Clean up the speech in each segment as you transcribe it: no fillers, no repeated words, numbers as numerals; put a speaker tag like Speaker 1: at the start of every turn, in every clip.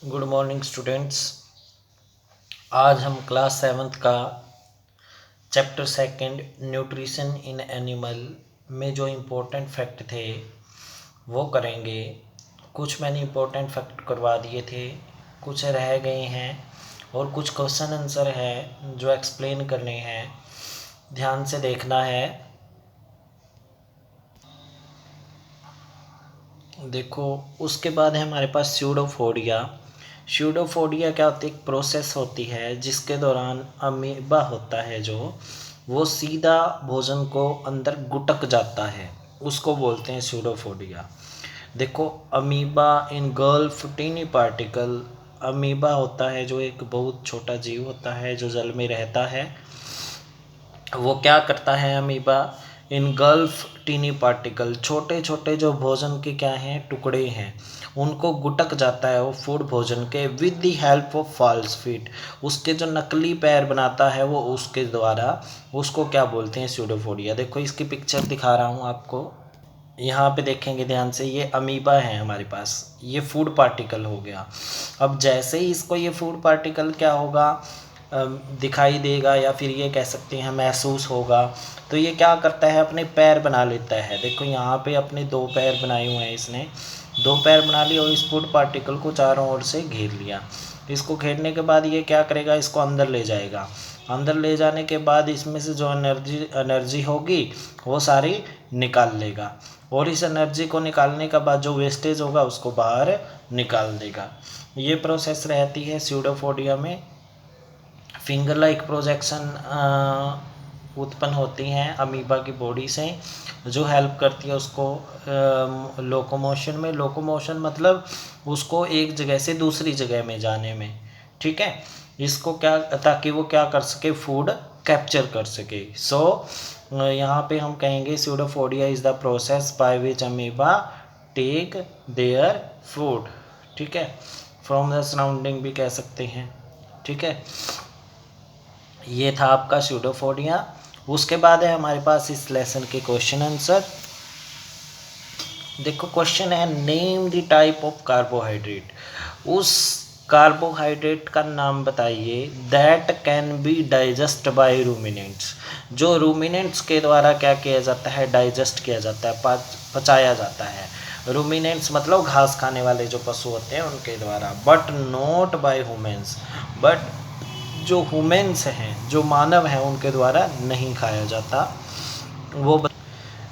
Speaker 1: Good morning students. आज हम class 7th का chapter second nutrition in animal में जो इम्पोर्टेंट फैक्ट थे वो करेंगे। कुछ मैंने इम्पोर्टेंट फैक्ट करवा दिए थे, कुछ रह गए हैं और कुछ क्वेश्चन आंसर है जो एक्सप्लेन करने हैं। ध्यान से देखना है। देखो, उसके बाद है हमारे पास स्यूडोफोडिया। स्यूडोफोडिया क्या होती है? एक प्रोसेस होती है जिसके दौरान अमीबा होता है जो वो सीधा भोजन को अंदर गुटक जाता है, उसको बोलते हैं स्यूडोफोडिया। देखो, अमीबा इन गल्फ टीनी पार्टिकल। अमीबा होता है जो एक बहुत छोटा जीव होता है जो जल में रहता है। वो क्या करता है अमीबा? इन गल्फ टीनी पार्टिकल, छोटे छोटे जो भोजन के क्या हैं टुकड़े हैं उनको गुटक जाता है वो फूड भोजन के with the help of false feet. उसके जो नकली पैर बनाता है वो उसके द्वारा, उसको क्या बोलते हैं? स्यूडोफोडिया। देखो, इसकी पिक्चर दिखा रहा हूँ आपको, यहाँ पे देखेंगे ध्यान से। ये अमीबा है हमारे पास, ये फूड पार्टिकल हो गया। अब जैसे ही इसको ये फूड पार्टिकल क्या होगा, दिखाई देगा या फिर ये कह सकते हैं महसूस होगा, तो ये क्या करता है? अपने पैर बना लेता है। देखो, यहाँ पे अपने दो पैर बनाए हुए हैं इसने, दो पैर बना लिए और इस फूड पार्टिकल को चारों ओर से घेर लिया। इसको घेरने के बाद ये क्या करेगा? इसको अंदर ले जाएगा। अंदर ले जाने के बाद इसमें से जो एनर्जी होगी वो सारी निकाल लेगा और इस एनर्जी को निकालने के बाद जो वेस्टेज होगा उसको बाहर निकाल देगा। ये प्रोसेस रहती है स्यूडोफोडिया में। फिंगर लाइक प्रोजेक्शन उत्पन्न होती हैं अमीबा की बॉडी से, जो हेल्प करती है उसको लोकोमोशन में। लोकोमोशन मतलब उसको एक जगह से दूसरी जगह में जाने में, ठीक है। इसको क्या, ताकि वो क्या कर सके? फूड कैप्चर कर सके। यहाँ पे हम कहेंगे pseudopodia is the process by which amoeba take their food, ठीक है। फ्रॉम द सराउंडिंग भी कह सकते हैं, ठीक है। ये था आपका स्यूडोफोडिया। उसके बाद है हमारे पास इस लेसन के क्वेश्चन आंसर। देखो, क्वेश्चन है name the type of carbohydrate. उस कार्बोहाइड्रेट का नाम बताइए that can be digest by ruminants, जो रूमिनेंट्स के द्वारा क्या किया जाता है? डाइजेस्ट किया जाता है, पचाया जाता है। रूमिनेंट्स मतलब घास खाने वाले जो पशु होते हैं उनके द्वारा, but not by humans. But जो ह्यूमन्स हैं, जो मानव हैं, उनके द्वारा नहीं खाया जाता। वो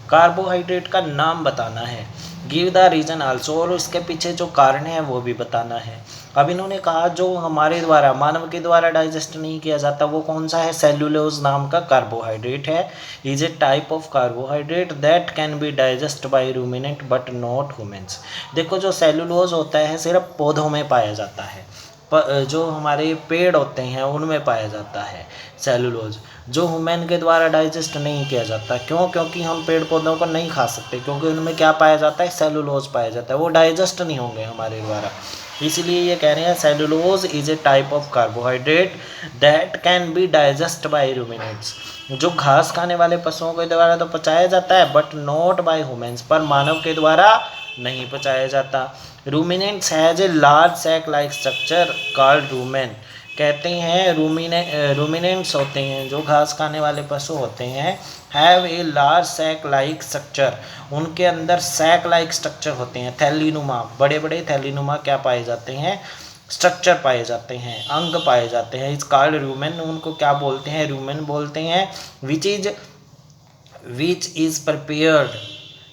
Speaker 1: कार्बोहाइड्रेट का नाम बताना है। गिव द रीजन आल्सो, और उसके पीछे जो कारण है वो भी बताना है। अब इन्होंने कहा जो हमारे द्वारा, मानव के द्वारा डाइजेस्ट नहीं किया जाता वो कौन सा है? सेलुलोज नाम का कार्बोहाइड्रेट है। Is a type of carbohydrate that can be digest by ruminant but not humans. देखो, जो सेलुलोज होता है सिर्फ पौधों में पाया जाता है, जो हमारे पेड़ होते हैं उनमें पाया जाता है सेलुलोज, जो ह्यूमन के द्वारा डाइजेस्ट नहीं किया जाता। क्यों? क्योंकि हम पेड़ पौधों को नहीं खा सकते, क्योंकि उनमें क्या पाया जाता है? सेलुलोज पाया जाता है, वो डाइजेस्ट नहीं होंगे हमारे द्वारा। इसलिए ये कह रहे हैं cellulose is a type of carbohydrate that can be digest by ruminants, जो घास खाने वाले पशुओं के द्वारा तो पचाया जाता है बट नॉट बाय ह्यूमन्स, पर मानव के द्वारा नहीं पचाया जाता। Ruminants has a large sac like structure called rumen. कहते हैं रूमिनेंट्स होते हैं जो घास खाने वाले पशु होते हैं, have a large sac like structure, उनके अंदर सैक लाइक स्ट्रक्चर होते हैं, थैलीनुमा, बड़े बड़े थैलीनुमा क्या पाए जाते हैं? स्ट्रक्चर पाए जाते हैं, अंग पाए जाते हैं। इस कॉल्ड रूमेन, उनको क्या बोलते हैं? रूमेन बोलते हैं। विच इज़ प्रिपेयर्ड,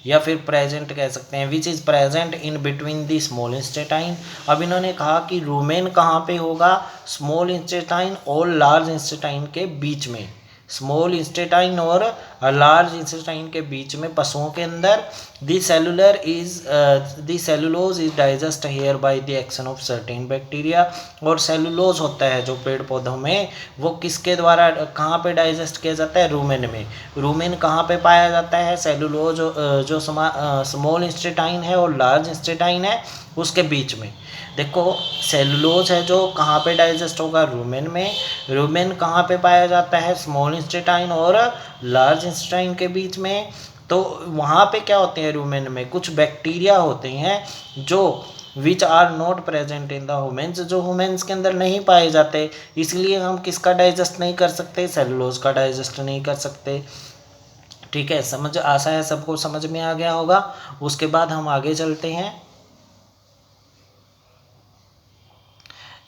Speaker 1: या फिर प्रेजेंट कह सकते हैं, which is present in between the small intestine. अब इन्होंने कहा कि रूमेन कहाँ पे होगा? स्मॉल इंस्टेटाइन और लार्ज इंस्टेटाइन के बीच में, स्मॉल इंस्टेटाइन और लार्ज इंस्टेटाइन के बीच में पशुओं के अंदर। The cellulose is digest here by the action of certain bacteria. और सेलुलोज होता है जो पेड़ पौधों में, वो किसके द्वारा कहाँ पे डाइजेस्ट किया जाता है? रूमेन में। रूमेन कहाँ पे पाया जाता है? सेलुलोज जो स्मॉल इंस्टेटाइन है और लार्ज इंस्टेटाइन है उसके बीच में। देखो, सेलुलोज है जो कहाँ पे डाइजेस्ट होगा? रूमेन में। रूमेन कहाँ पे पाया जाता है? स्मॉल इंस्टेटाइन और लार्ज इंस्टेटाइन के बीच में। तो वहाँ पे क्या होते हैं? रूमेन में कुछ बैक्टीरिया होते हैं जो which are not present in the humans, जो ह्यूमन्स के अंदर नहीं पाए जाते, इसलिए हम किसका डाइजेस्ट नहीं कर सकते, सेलुलोज का डाइजेस्ट नहीं कर सकते। ठीक है, समझ आशा है सबको समझ में आ गया होगा। उसके बाद हम आगे चलते हैं।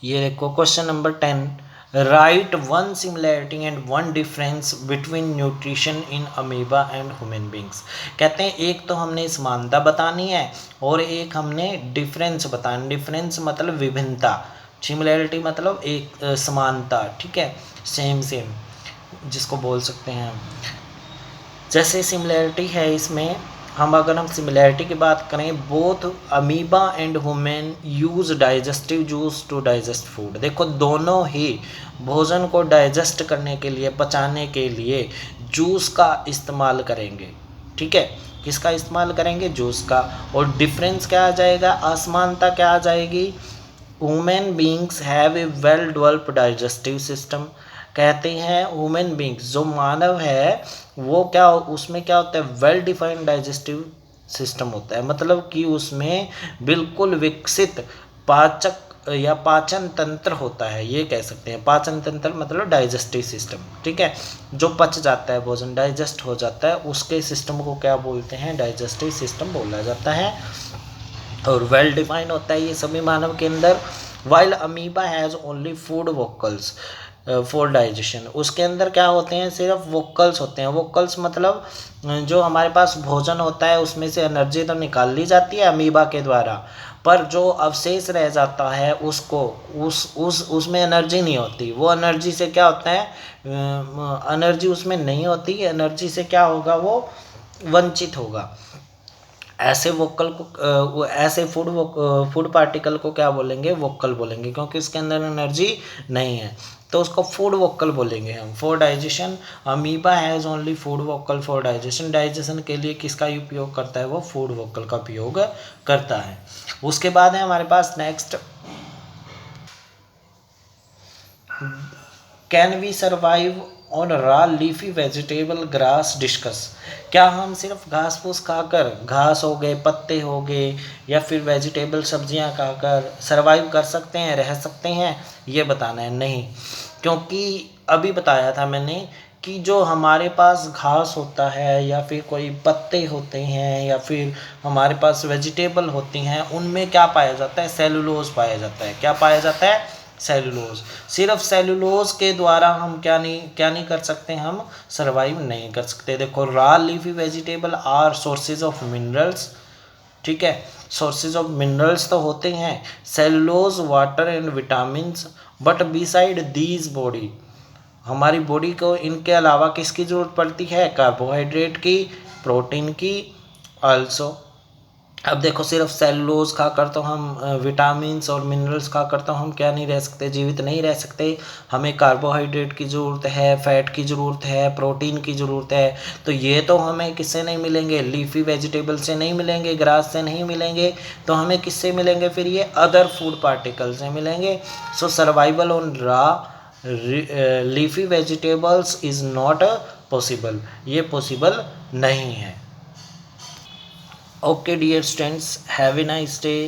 Speaker 1: ये देखो question number 10, right one similarity and one difference between nutrition in amoeba and human beings. कहते हैं एक तो हमने समानता बतानी है और एक हमने डिफरेंस बताना। डिफरेंस मतलब विभिन्नता, सिमिलैरिटी मतलब एक समानता। ठीक है, सेम सेम जिसको बोल सकते हैं हम। जैसे सिमिलैरिटी है इसमें, अगर हम सिमिलैरिटी की बात करें, both amoeba and human use digestive juice to digest food. देखो दोनों ही भोजन को डाइजेस्ट करने के लिए, पचाने के लिए जूस का इस्तेमाल करेंगे। ठीक है, किसका इस्तेमाल करेंगे, जूस का। और डिफरेंस क्या आ जाएगा, असमानता क्या आ जाएगी, human beings have a well developed digestive system. कहते हैं ह्यूमन बींग्स, जो मानव है वो क्या, उसमें क्या होता है, वेल डिफाइंड डाइजेस्टिव सिस्टम होता है। मतलब कि उसमें बिल्कुल विकसित पाचक या पाचन तंत्र होता है, ये कह सकते हैं। पाचन तंत्र मतलब डाइजेस्टिव सिस्टम। ठीक है, जो पच जाता है भोजन, डाइजेस्ट हो जाता है, उसके सिस्टम को क्या बोलते हैं, डाइजेस्टिव सिस्टम बोला जाता है। और वेल डिफाइंड होता है ये सभी मानव के अंदर। While amoeba has only food vocals for digestion, उसके अंदर क्या होते हैं, सिर्फ वोकल्स होते हैं। वोकल्स मतलब जो हमारे पास भोजन होता है उसमें से एनर्जी तो निकाल ली जाती है अमीबा के द्वारा, पर जो अवशेष रह जाता है उसको उसमें एनर्जी नहीं होती। वो एनर्जी से क्या होता है, एनर्जी उसमें नहीं होती, एनर्जी से क्या होगा, वो वंचित होगा। ऐसे वोकल को ऐसे फूड पार्टिकल को क्या बोलेंगे, वोकल बोलेंगे, क्योंकि इसके अंदर एनर्जी नहीं है, तो उसको फूड वोकल बोलेंगे हम। For digestion amoeba has only food vocal for digestion. Digestion के लिए किसका उपयोग करता है, वो फूड वोकल का उपयोग करता है। उसके बाद है हमारे पास next, can we survive on raw leafy vegetable grass discuss. क्या हम सिर्फ घास फूस खाकर, घास हो गए, पत्ते हो गए, या फिर वेजिटेबल सब्जियां खाकर सर्वाइव कर सकते हैं, रह सकते हैं, ये बताना है। नहीं, क्योंकि अभी बताया था मैंने कि जो हमारे पास घास होता है या फिर कोई पत्ते होते हैं या फिर हमारे पास वेजिटेबल होती हैं, उनमें क्या पाया जाता है, सेलुलोज पाया जाता है। क्या पाया जाता है, सेलुलोज। सिर्फ सेलुलोज के द्वारा हम क्या नहीं कर सकते, हम सर्वाइव नहीं कर सकते। देखो, raw leafy vegetable are sources of minerals. ठीक है, सोर्सेज ऑफ मिनरल्स तो होते हैं, cellulose, water and vitamins, but beside these body, हमारी बॉडी को इनके अलावा किसकी ज़रूरत पड़ती है, कार्बोहाइड्रेट की, प्रोटीन की आल्सो। अब देखो, सिर्फ सेलुलोज खाकर तो हम, विटामिन्स और मिनरल्स खाकर तो हम क्या नहीं रह सकते, जीवित नहीं रह सकते। हमें कार्बोहाइड्रेट की ज़रूरत है, फैट की ज़रूरत है, प्रोटीन की ज़रूरत है। तो ये तो हमें किससे नहीं मिलेंगे, लीफी वेजिटेबल से नहीं मिलेंगे, ग्रास से नहीं मिलेंगे, तो हमें किससे मिलेंगे फिर, ये अदर फूड पार्टिकल से मिलेंगे। So survival on raw leafy vegetables is not possible, ये पॉसिबल नहीं है। Okay dear students, have a nice day.